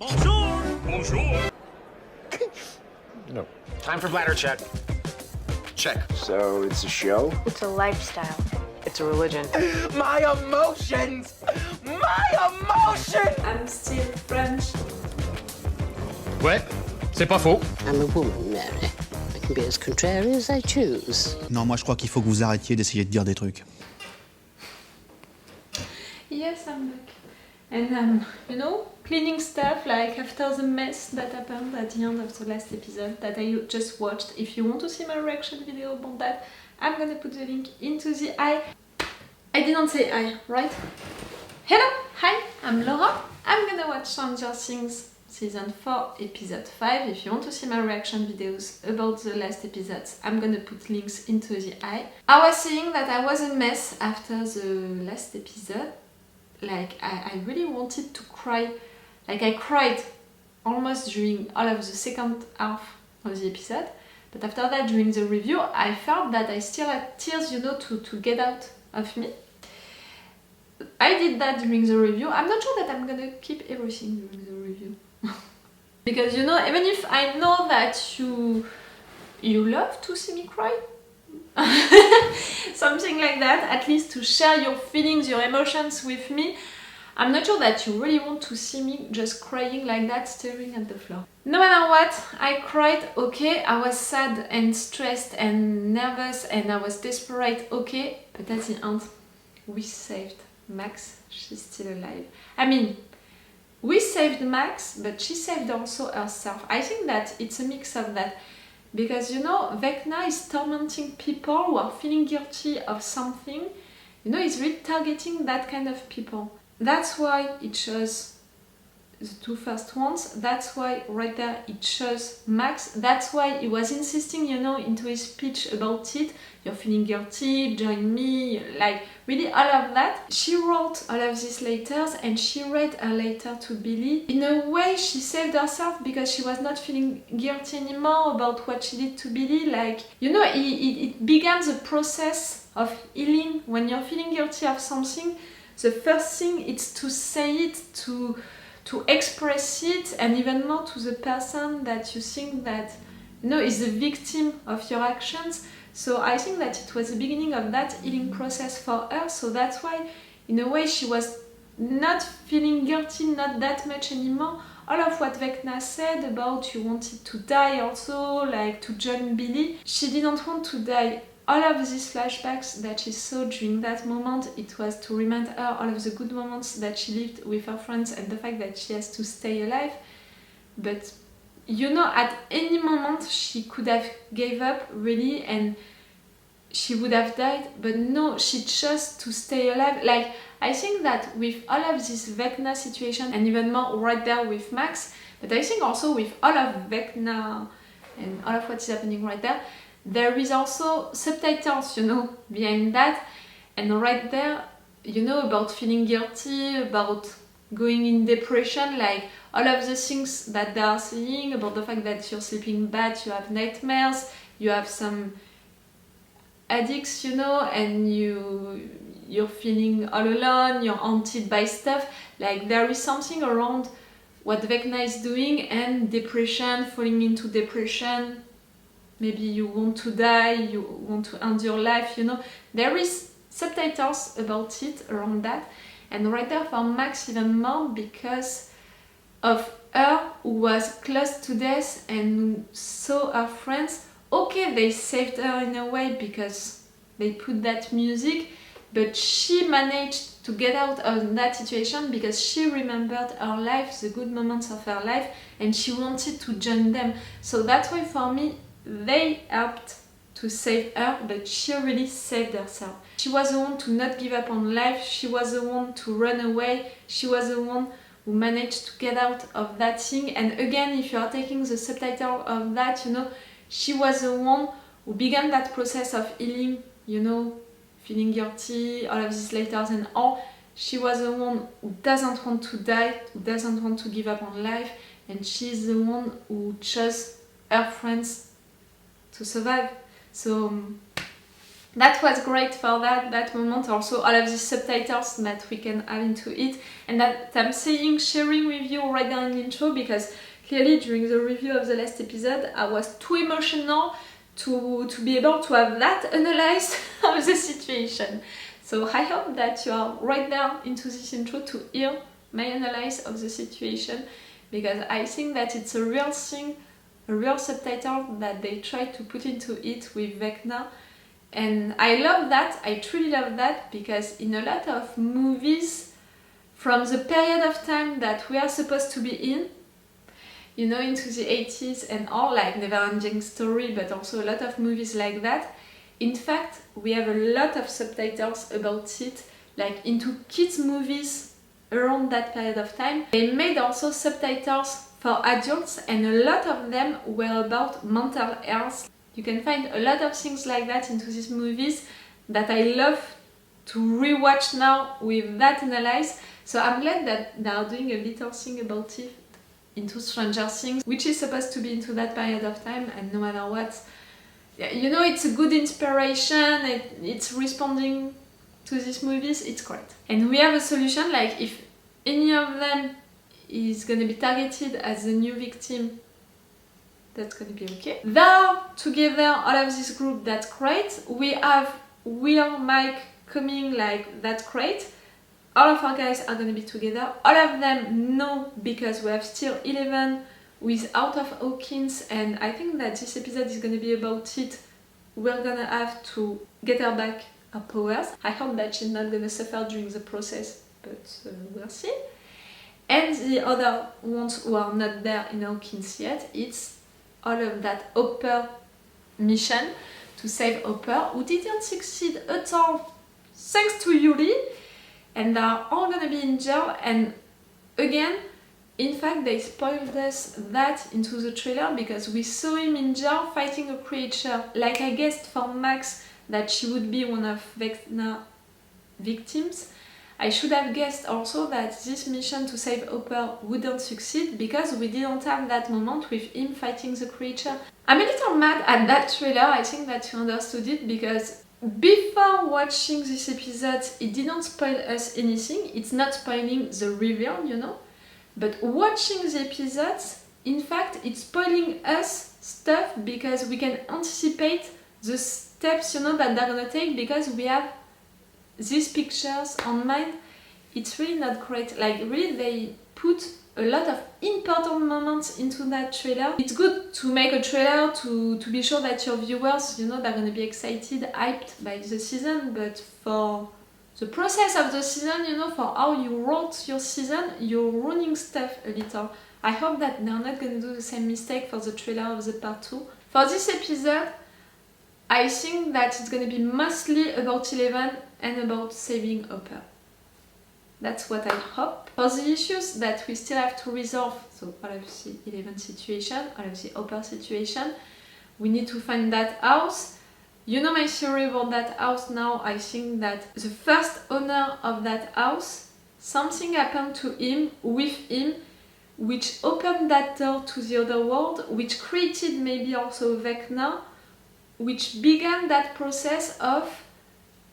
Bonjour! Bonjour! No. Time for bladder check. Check. So it's a show? It's a lifestyle. It's a religion. My emotions! My emotions! I'm still French. Ouais, c'est pas faux. I'm a woman, Mary. I can be as contrary as I choose. Non, moi je crois qu'il faut que vous arrêtiez d'essayer de dire des trucs. Yes, I'm back. And cleaning stuff like after the mess that happened at the end of the last episode that I just watched. If you want to see my reaction video about that, I'm gonna put the link into the I didn't say I, right? Hello, hi, I'm Laura. I'm gonna watch Stranger Things Season 4, Episode 5. If you want to see my reaction videos about the last episodes, I'm gonna put links into the I was saying that I was a mess after the last episode. Like, I really wanted to cry. Like, I cried almost during all of the second half of the episode. But after that, during the review, I felt that I still had tears, to get out of me. I did that during the review. I'm not sure that I'm gonna keep everything during the review. Because, even if I know that you love to see me cry, something like that, at least to share your feelings, your emotions with me, I'm not sure that you really want to see me just crying like that, staring at the floor. No matter what, I cried, okay, I was sad and stressed and nervous and I was desperate, okay, but at the end, we saved Max, she's still alive. I mean, we saved Max, but she saved also herself. I think that it's a mix of that. Because, Vecna is tormenting people who are feeling guilty of something. He's really targeting that kind of people. That's why it shows the two first ones. That's why right there it shows Max. That's why he was insisting, into his speech about it. You're feeling guilty, join me, like really all of that. She wrote all of these letters and she read a letter to Billy. In a way, she saved herself because she was not feeling guilty anymore about what she did to Billy. Like, it began the process of healing. When you're feeling guilty of something, the first thing is to say it, to express it, and even more to the person that you think that is the victim of your actions. So I think that it was the beginning of that healing process for her. So that's why, in a way, she was not feeling guilty, not that much anymore. All of what Vecna said about you wanted to die also, like to join Billy, she didn't want to die. All of these flashbacks that she saw during that moment, it was to remind her all of the good moments that she lived with her friends and the fact that she has to stay alive. But, at any moment she could have gave up, really, and she would have died. But no, she chose to stay alive. Like, I think that with all of this Vecna situation, and even more right there with Max, but I think also with all of Vecna and all of what is happening right there, there is also subtitles, behind that. And right there, about feeling guilty, about going in depression, like all of the things that they are saying about the fact that you're sleeping bad, you have nightmares, you have some addicts, and you're feeling all alone, you're haunted by stuff. Like, there is something around what Vecna is doing and depression, falling into depression. Maybe you want to die, you want to end your life, There is subtitles about it around that. And right there for Max even more because of her who was close to death and saw her friends. Okay, they saved her in a way because they put that music, but she managed to get out of that situation because she remembered her life, the good moments of her life, and she wanted to join them. So that's why for me, they helped to save her, but she really saved herself. She was the one to not give up on life, she was the one to run away, she was the one who managed to get out of that thing. And again, if you are taking the subtitle of that, she was the one who began that process of healing, feeling guilty, all of these letters and all. She was the one who doesn't want to die, who doesn't want to give up on life, and she's the one who chose her friends to survive. So That was great for that moment. Also all of these subtitles that we can add into it, and that I'm sharing with you right now in the intro, because clearly during the review of the last episode I was too emotional to be able to have that analysis of the situation. So I hope that you are right now into this intro to hear my analysis of the situation, because I think that it's a real thing, a real subtitle that they try to put into it with Vecna. And I love that, I truly love that, because in a lot of movies from the period of time that we are supposed to be in, you know, into the 80s and all, like Neverending Story, but also a lot of movies like that, in fact, we have a lot of subtitles about it, like into kids' movies around that period of time. They made also subtitles for adults, and a lot of them were about mental health. You can find a lot of things like that into these movies that I love to rewatch now with that analysis. So I'm glad that they are doing a little thing about it into Stranger Things, which is supposed to be into that period of time, and no matter what, you know, it's a good inspiration, it's responding to these movies, it's great. And we have a solution, like if any of them is gonna be targeted as a new victim, that's gonna be okay. They're together, all of this group, that's great. We have Will, Mike coming, like, that's great. All of our guys are gonna be together. All of them know, because we have still 11 with Out of Hawkins, and I think that this episode is gonna be about it. We're gonna have to get her back her powers. I hope that she's not gonna suffer during the process, but we'll see. And the other ones who are not there in Hawkins yet, it's all of that Hopper mission to save Hopper, who didn't succeed at all thanks to Yuri, and they are all gonna be in jail. And again, in fact, they spoiled us that into the trailer, because we saw him in jail fighting a creature. Like I guessed for Max that she would be one of Vecna victims, I should have guessed also that this mission to save Hopper wouldn't succeed, because we didn't have that moment with him fighting the creature. I'm a little mad at that trailer. I think that you understood it, because before watching this episode, it didn't spoil us anything. It's not spoiling the reveal, you know. But watching the episodes, in fact, it's spoiling us stuff, because we can anticipate the steps, you know, that they're gonna take, because we have these pictures on mind. It's really not great. Like, really, they put a lot of important moments into that trailer. It's good to make a trailer to be sure that your viewers, you know, they're gonna be excited, hyped by the season, but for the process of the season, you know, for how you wrote your season, you're ruining stuff a little. I hope that they're not gonna do the same mistake for the trailer of the part 2. For this episode, I think that it's gonna be mostly about 11 and about saving Hopper. That's what I hope. For the issues that we still have to resolve, so all of the 11 situation, all of the Hopper situation, we need to find that house. You know my theory about that house now. I think that the first owner of that house, something happened to him, with him, which opened that door to the other world, which created maybe also Vecna, which began that process of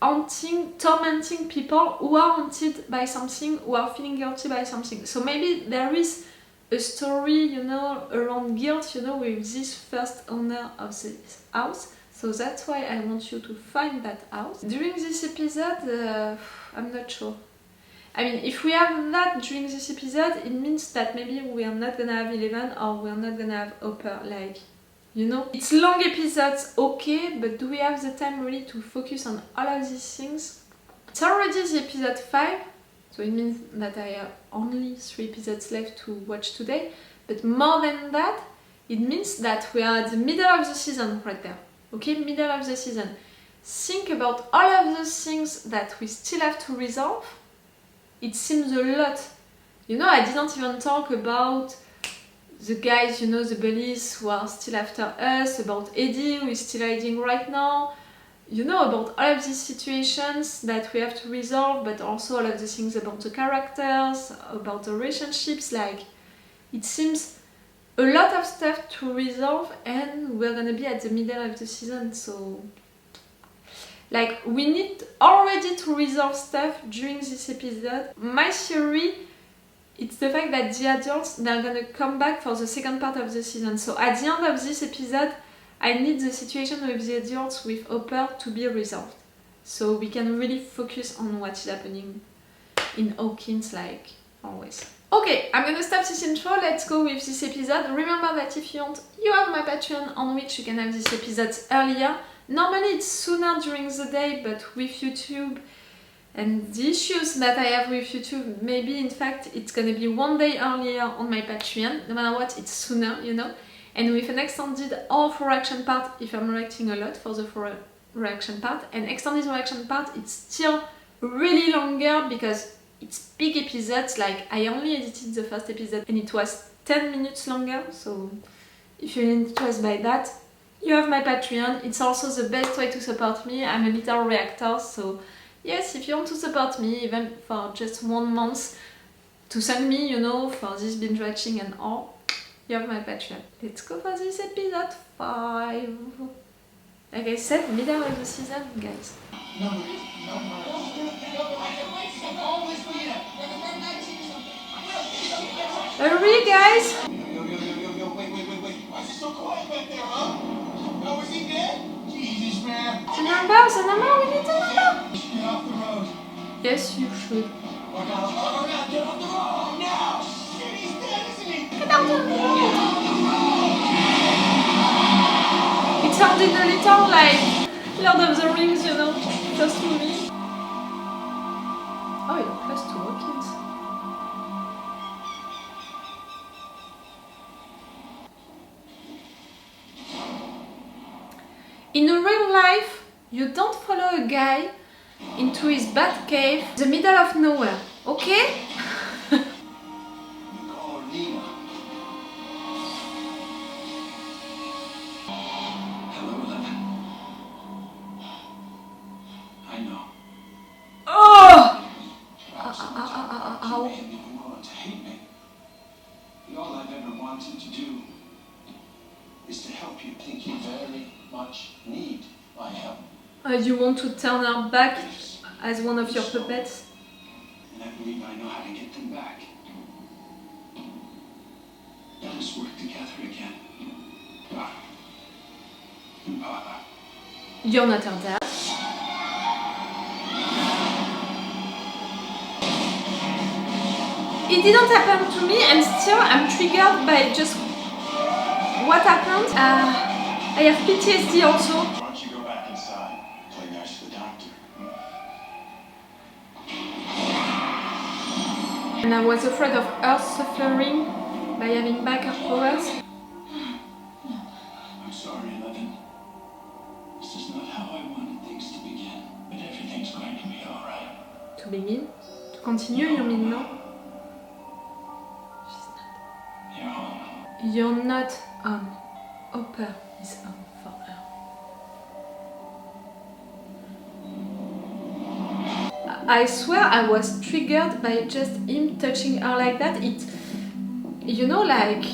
haunting, tormenting people who are haunted by something, who are feeling guilty by something. So maybe there is a story, you know, around guilt, you know, with this first owner of this house. So that's why I want you to find that house. During this episode, I'm not sure. I mean, if we have that during this episode, it means that maybe we are not gonna have 11, or we are not gonna have Hopper, like, you know. It's long episodes, okay, but do we have the time really to focus on all of these things? It's already the episode 5, so it means that I have only 3 episodes left to watch today, but more than that, it means that we are at the middle of the season right there. Okay, middle of the season. Think about all of those things that we still have to resolve. It seems a lot. You know, I didn't even talk about the guys, you know, the bullies who are still after us, about Eddie who is still hiding right now. You know, about all of these situations that we have to resolve, but also all of the things about the characters, about the relationships. Like, it seems a lot of stuff to resolve, and we're gonna be at the middle of the season, so Like, we need already to resolve stuff during this episode. My theory, it's the fact that the adults, they're gonna come back for the second part of the season. So at the end of this episode, I need the situation with the adults with Hopper to be resolved. So we can really focus on what is happening in Hawkins, like always. Okay, I'm gonna stop this intro, let's go with this episode. Remember that if you want, you have my Patreon on which you can have these episodes earlier. Normally it's sooner during the day, but with YouTube and the issues that I have with YouTube, maybe in fact it's gonna be one day earlier on my Patreon. No matter what, it's sooner, you know. And with an extended or for action part, if I'm reacting a lot for the for reaction part, and extended reaction part, it's still really longer because it's big episodes. Like, I only edited the first episode and it was 10 minutes longer, so if you're interested by that, you have my Patreon. It's also the best way to support me. I'm a little reactor, so yes, if you want to support me, even for just 1 month, to send me, you know, for this binge watching and all, you have my Patreon. Let's go for this episode 5. Like I said, middle of the season, guys. Hurry, guys! The number, we need the number! Yes, you should. Get out of the road! It sounded a little like Lord of the Rings, you know, first movie. Oh, you're close to Hawkins. In real life, you don't follow a guy into his bat cave in the middle of nowhere, okay? Hello, 11. I know. Oh! You may have even grown to hate me. But all I've ever wanted to do is to help you. Think you very much need my help. You want to turn her back as one of your puppets? And I believe I know how to get them back. Let us work together again. Papa. You're not her dad. It didn't happen to me, and still I'm triggered by just what happened. I have PTSD also. Why don't you go back inside? Play nice to the doctor. And I was afraid of her suffering by having back her powers. I'm sorry, 11. This is not how I wanted things to begin. But everything's going to be alright. To begin? To continue, you mean no? You're home. You're not home. Hopper is home for her. I swear I was triggered by just him touching her like that. It, you know, like...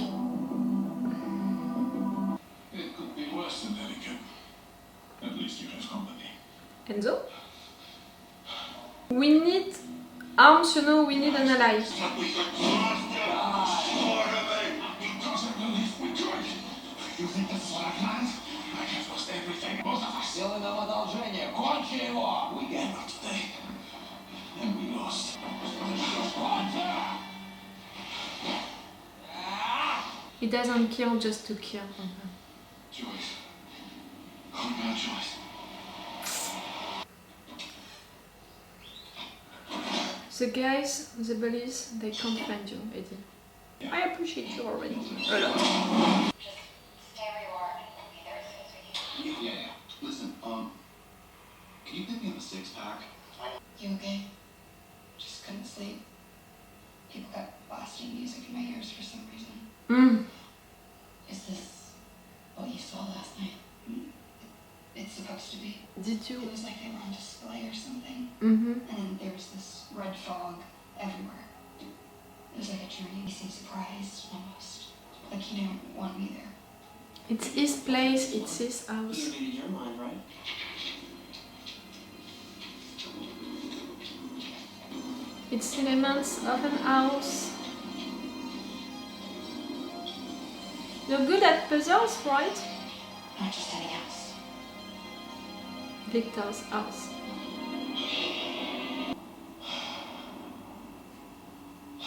It could be worse than that again. At least you have company. Enzo? We need arms, you know, we need an ally. You think this is what I planned? I have lost everything. Both of us. Сделай нам одолжение. Кончи его. We gave up today. And we lost. He doesn't kill just to kill. Joyce. Oh no, Joyce. The guys, the bullies, they can't find you, Eddie. I appreciate you already. A lot. Yeah. Listen, can you pick me up a 6-pack? You okay? Just couldn't sleep. People got blasting music in my ears for some reason. Is this what you saw last night? It's supposed to be. Did you? It was like they were on display or something. Mm-hmm. And then there was this red fog everywhere. It was like a dream. He seemed surprised almost. Like he didn't want me there. It's his place, it's his house. You made it your mind, right? It's elements of an house. You're good at puzzles, right? Not just any house. Victor's house.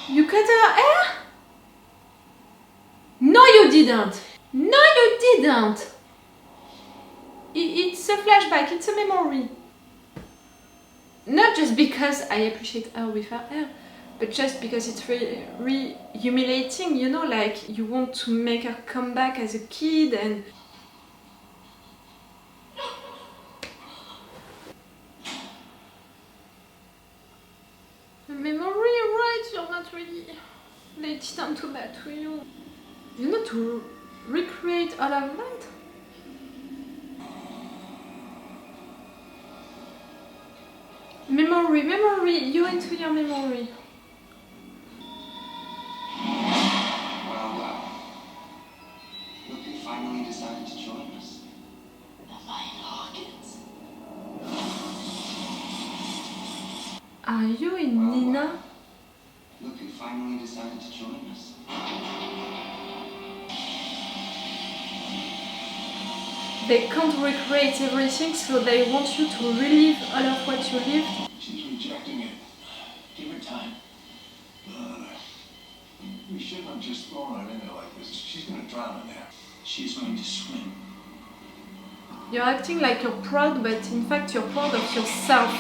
You cut her hair? No, you didn't! No, you didn't! It's a flashback, it's a memory. Not just because I appreciate her with her hair, but just because it's really humiliating, you know, like you want to make her come back as a kid and... Memory, right? You're not really let it down too bad to you. You know, to recreate all of that? Memory, you into your memory. Well, look who finally decided to join us. The Lion Hawkins. Are you in Nina? Look who finally decided to join us. They can't recreate everything, so they want you to relive all of what you lived. She's rejecting it. Give her time. We shouldn't have just thrown her in there like this. She's gonna drown in there. She's going to swim. You're acting like you're proud, but in fact you're proud of yourself,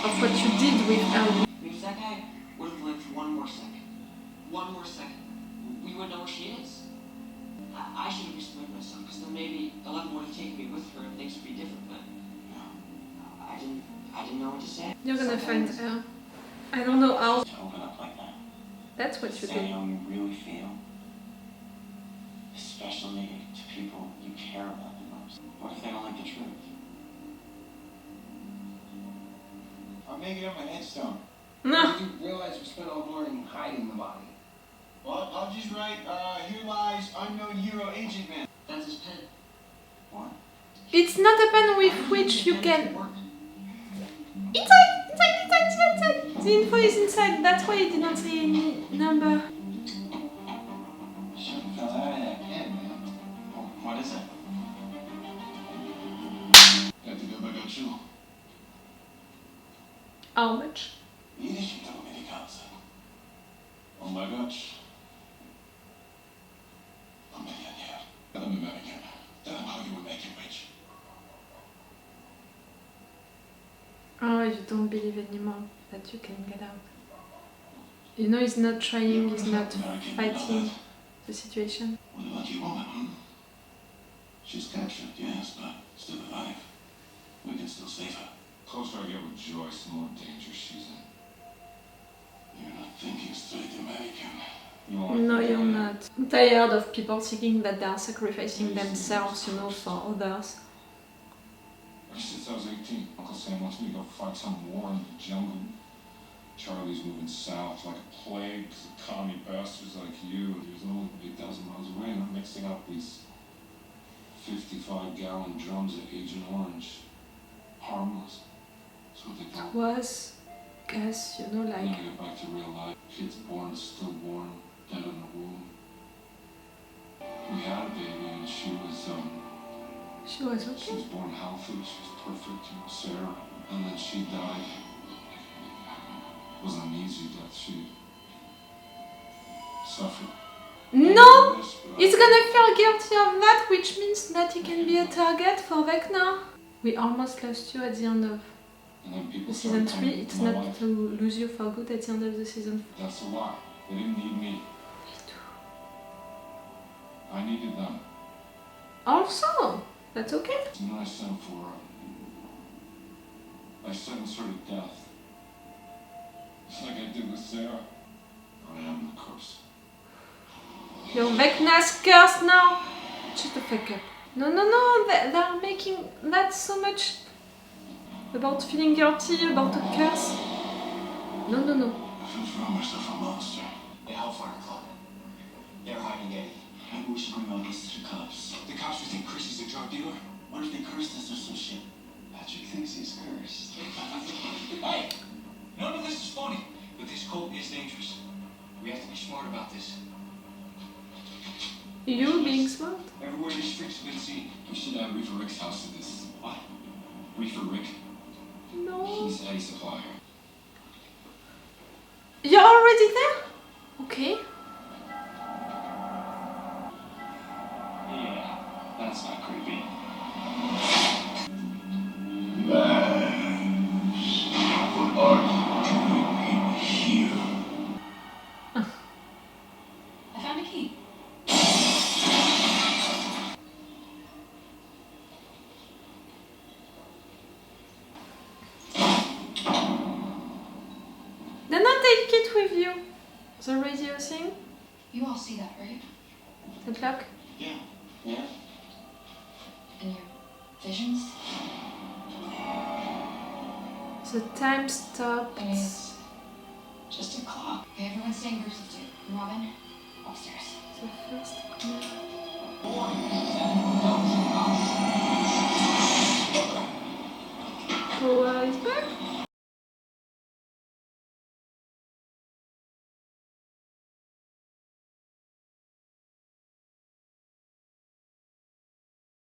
of what you did with her. If that guy would have lived one more second, we would know where she is. I should have explained myself, because then maybe 11 would have taken me with her and things would be different, but I didn't know what to say. You're gonna find her. I don't know how. To open up like that. That's what you Say do. how you really feel. Especially to people you care about the most. What if they don't like the truth? I'm making up my headstone. No. You realize we spent all morning hiding the body. Well, I'll just write, here lies unknown hero agent man. That's his pen. What? It's not a pen with which you can... Inside! The info is inside, that's why it did not say any number. Shouldn't fell out of that pen, man. Oh, what is it? Have to go back on shoe. How much? 이해시켜 아메리칸스. Oh my gosh. I'm American. Tell them how you will make it rich. Oh, you don't believe anymore that you can get out. You know he's not trying, he's not fighting the situation. What a lucky woman, hmm? She's captured, yes, but still alive. We can still save her. Closer I get with Joyce, the more danger she's in. You're not thinking straight, American. No, you're not. I'm tired of people thinking that they are sacrificing themselves, you know, for others. Ever since I was 18, Uncle Sam wants me to go fight some war in the jungle. Charlie's moving south like a plague because of commie bastards like you. There's only 8,000 miles away, and I'm mixing up these 55-gallon drums of Agent Orange. Harmless. That's what they call it. Was, guess, you know, Then like... I get back to real life. Kids born, stillborn, dead in the womb. We had a baby, and she was She was okay. She was born healthy, she was perfect, you know, Sarah. And then she died. It wasn't an easy death, she suffered. No! He's gonna feel guilty of that, which means that he can be a target for Vecna. We almost lost you at the end of the season 3. It's not to lose you for good at the end of the season 4. That's a lot. They didn't need me. I needed them. Also, that's okay. And then I sent for her. I sentenced her to death. Just like I did with Sarah. I am the curse. You're Vecna's curse now! Shut the fuck up. No, they're making that so much about feeling guilty, about a curse. No. I feel throw myself a monster. The Hellfire Club. They're hiding Eddie. Maybe we should bring all this to the cops. The cops would think Chrissy's a drug dealer. What if they cursed us or some shit? Patrick thinks he's cursed. Hey! None of this is funny. But this cult is dangerous. We have to be smart about this. You being smart? Everywhere these freaks have been seen. We should add Reefer Rick's house to this. What? Reefer Rick? No. He's a supplier. You're already there? Okay. Yeah, that's not creepy. What are you doing here? I found a key. Then I take it with you. The radio thing? You all see that, right? The clock? Yeah. Yeah? In your visions? The time stopped. I mean, it's just a clock. Okay, everyone stay in groups of two. Robin, upstairs. The first. Power is back.